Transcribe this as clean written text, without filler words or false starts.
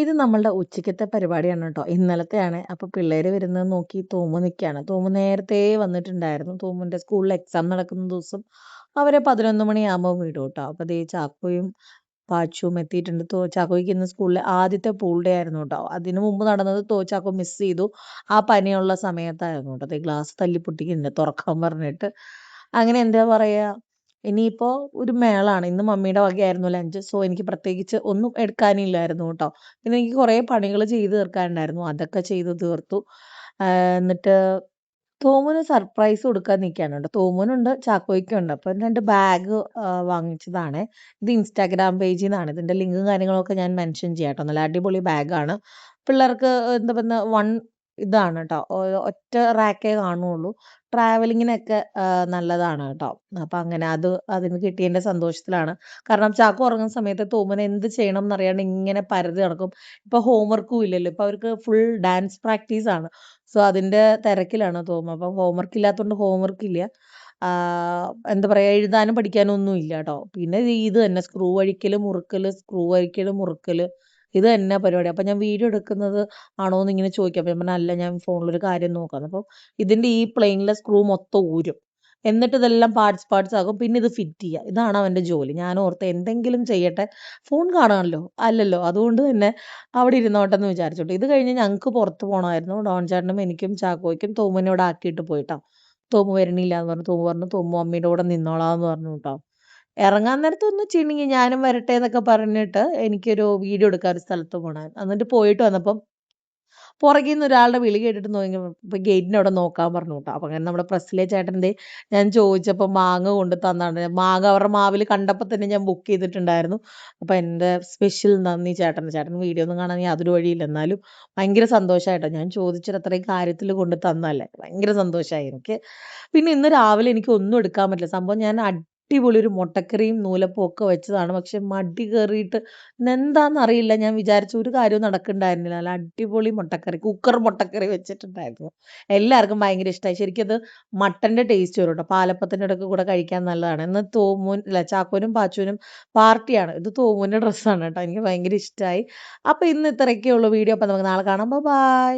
ഇത് നമ്മളുടെ ഉച്ചക്കത്തെ പരിപാടിയാണ് കേട്ടോ. ഇന്നലത്തെയാണ്. അപ്പോൾ പിള്ളേര് വരുന്നത് നോക്കി തൂമു നിൽക്കുകയാണ്. തൂമു നേരത്തെ വന്നിട്ടുണ്ടായിരുന്നു. തൂമുൻ്റെ സ്കൂളിൽ എക്സാം നടക്കുന്ന ദിവസം അവരെ 11 മണിയാകുമ്പോൾ വിടും കേട്ടോ. അപ്പോൾ ദേ ചാക്കോയും പാച്ചുവും എത്തിയിട്ടുണ്ട്. ചാക്കോയ്ക്ക് ഇന്ന് സ്കൂളിലെ ആദ്യത്തെ പൂൾ ഡേ ആയിരുന്നു കേട്ടോ. അതിനു മുമ്പ് നടന്നത് ചാക്കോ മിസ് ചെയ്തു. ആ പനിയുള്ള സമയത്തായിരുന്നു കേട്ടോ. ദേ ഗ്ലാസ് തല്ലി പൊട്ടിക്കുന്നുണ്ട് തുറക്കാൻ പറഞ്ഞിട്ട്. അങ്ങനെ എന്താ പറയുക, ഇനിയിപ്പോൾ ഒരു മേളാണ്. ഇന്ന് മമ്മിയുടെ വകയായിരുന്നു ലഞ്ച്. സോ എനിക്ക് പ്രത്യേകിച്ച് ഒന്നും എടുക്കാനില്ലായിരുന്നു കേട്ടോ. പിന്നെ എനിക്ക് കുറേ പണികൾ ചെയ്ത് തീർക്കാനുണ്ടായിരുന്നു. അതൊക്കെ ചെയ്ത് തീർത്തു. എന്നിട്ട് തോമുന് സർപ്രൈസ് കൊടുക്കാൻ നിൽക്കുകയാണ് കേട്ടോ. തോമുനുണ്ട് ചാക്കോയ്ക്കുണ്ട്. അപ്പം 2 ബാഗ് വാങ്ങിച്ചതാണ്. ഇത് ഇൻസ്റ്റാഗ്രാം പേജിൽ നിന്നാണ്. ഇതിൻ്റെ ലിങ്കും കാര്യങ്ങളൊക്കെ ഞാൻ മെൻഷൻ ചെയ്യാം കേട്ടോ. നല്ല അടിപൊളി ബാഗാണ്. പിള്ളേർക്ക് എന്താ പറയുക, ഇതാണ് കേട്ടോ. ഒറ്റ റാക്കേ കാണുള്ളൂ. ട്രാവലിങ്ങിനൊക്കെ നല്ലതാണ് കേട്ടോ. അപ്പം അങ്ങനെ അതിന് കിട്ടിയതിൻ്റെ സന്തോഷത്തിലാണ്. കാരണം ചാക്കോ ഉറങ്ങുന്ന സമയത്ത് തോമന് എന്ത് ചെയ്യണം എന്നറിയാണ്ട് ഇങ്ങനെ പരതി നടക്കും. ഇപ്പോൾ ഹോംവർക്കും ഇല്ലല്ലോ. ഇപ്പോൾ അവർക്ക് ഫുൾ ഡാൻസ് പ്രാക്ടീസാണ്. സോ അതിൻ്റെ തിരക്കിലാണ് തോമ. അപ്പം ഹോംവർക്ക് ഇല്ലാത്തതുകൊണ്ട് ഹോംവർക്ക് ഇല്ല. എന്താ പറയുക, എഴുതാനും പഠിക്കാനും ഒന്നും ഇല്ല കേട്ടോ. പിന്നെ ഇത് തന്നെ സ്ക്രൂ അഴിക്കൽ, മുറുക്കൽ, സ്ക്രൂ അഴിക്കൽ, മുറുക്കൽ, ഇത് തന്നെ പരിപാടി. അപ്പം ഞാൻ വീഡിയോ എടുക്കുന്നത് ആണോ എന്ന് ഇങ്ങനെ ചോദിക്കും. അപ്പം ഞാൻ പറഞ്ഞു അല്ല, ഞാൻ ഫോണിലൊരു കാര്യം നോക്കാന്ന്. അപ്പോൾ ഇതിൻ്റെ ഈ പ്ലെയിനിലെ സ്ക്രൂ മൊത്തം ഊരും. എന്നിട്ട് ഇതെല്ലാം പാർട്സ് ആകും. പിന്നെ ഇത് ഫിറ്റ് ചെയ്യുക. ഇതാണ് അവൻ്റെ ജോലി. ഞാൻ ഓർത്ത് എന്തെങ്കിലും ചെയ്യട്ടെ, ഫോൺ കാണാമല്ലോ. അല്ലല്ലോ. അതുകൊണ്ട് തന്നെ അവിടെ ഇരുന്നോട്ടെ എന്ന് വിചാരിച്ചോട്ടെ. ഇത് കഴിഞ്ഞ് ഞങ്ങൾക്ക് പുറത്ത് പോകണമായിരുന്നു. ഡോൺ ചേട്ടനും എനിക്കും ചാക്കോയ്ക്കും തോമുവിനെ ഇവിടെ ആക്കിയിട്ട് പോയിട്ടോ. തോമു വരണില്ല എന്ന് പറഞ്ഞു. തോമു പറഞ്ഞു തോമു മമ്മീൻ്റെ കൂടെ നിന്നോളാം എന്ന് പറഞ്ഞു കേട്ടോ. ഇറങ്ങാൻ നേരത്ത് ഒന്ന് ചിണുങ്ങി ഞാനും വരട്ടെ എന്നൊക്കെ പറഞ്ഞിട്ട് എനിക്കൊരു വീഡിയോ എടുക്കാൻ ഒരു സ്ഥലത്ത് പോകണം. എന്നിട്ട് പോയിട്ട് വന്നപ്പം പുറകിൽ നിന്ന് ഒരാളുടെ വിളി കേട്ടിട്ട് ഇപ്പം ഗേറ്റിൻ്റെ അവിടെ നോക്കാൻ പറഞ്ഞു കേട്ടോ. അപ്പം അങ്ങനെ നമ്മുടെ പ്രസ്സിലെ ചേട്ടൻ്റെ ഞാൻ ചോദിച്ചപ്പോൾ മാങ്ങ കൊണ്ട് തന്നാണ്. മാങ്ങ അവരുടെ മാവിൽ കണ്ടപ്പോൾ തന്നെ ഞാൻ ബുക്ക് ചെയ്തിട്ടുണ്ടായിരുന്നു. അപ്പോൾ എൻ്റെ സ്പെഷ്യൽ നന്ദി ചേട്ടന്. ചേട്ടൻ വീഡിയോ ഒന്നും കാണാൻ യാതൊരു വഴിയില്ല. എന്നാലും ഭയങ്കര സന്തോഷമായിട്ടോ. ഞാൻ ചോദിച്ചിട്ട് അത്രയും കാര്യത്തിൽ കൊണ്ട് തന്നതല്ലേ. ഭയങ്കര സന്തോഷമായി എനിക്ക്. പിന്നെ ഇന്ന് രാവിലെ എനിക്ക് ഒന്നും എടുക്കാൻ പറ്റില്ല. സംഭവം ഞാൻ അടിപൊളി ഒരു മുട്ടക്കറിയും നൂലപ്പവും ഒക്കെ വെച്ചതാണ്. പക്ഷെ മടി കയറിയിട്ട് എന്താണെന്നറിയില്ല. ഞാൻ വിചാരിച്ച ഒരു കാര്യവും നടക്കുന്നുണ്ടായിരുന്നില്ല. നല്ല അടിപൊളി മുട്ടക്കറി, കുക്കർ മുട്ടക്കറി വെച്ചിട്ടുണ്ടായിരുന്നു. എല്ലാവർക്കും ഭയങ്കര ഇഷ്ടമായി. ശരിക്കും അത് മട്ടൻ്റെ ടേസ്റ്റ് വരും കേട്ടോ. പാലപ്പത്തിൻ്റെ ഇടയ്ക്ക് കൂടെ കഴിക്കാൻ നല്ലതാണ്. ഇന്ന് ചാക്കോനും പാച്ചുവിനും പാർട്ടിയാണ്. ഇത് തോമുവിൻ്റെ ഡ്രസ്സാണ് കേട്ടോ. എനിക്ക് ഭയങ്കര ഇഷ്ടമായി. അപ്പോൾ ഇന്ന് ഇത്രയൊക്കെ ഉള്ളൂ വീഡിയോ. അപ്പോൾ നമുക്ക് നാളെ കാണാം. ബൈ.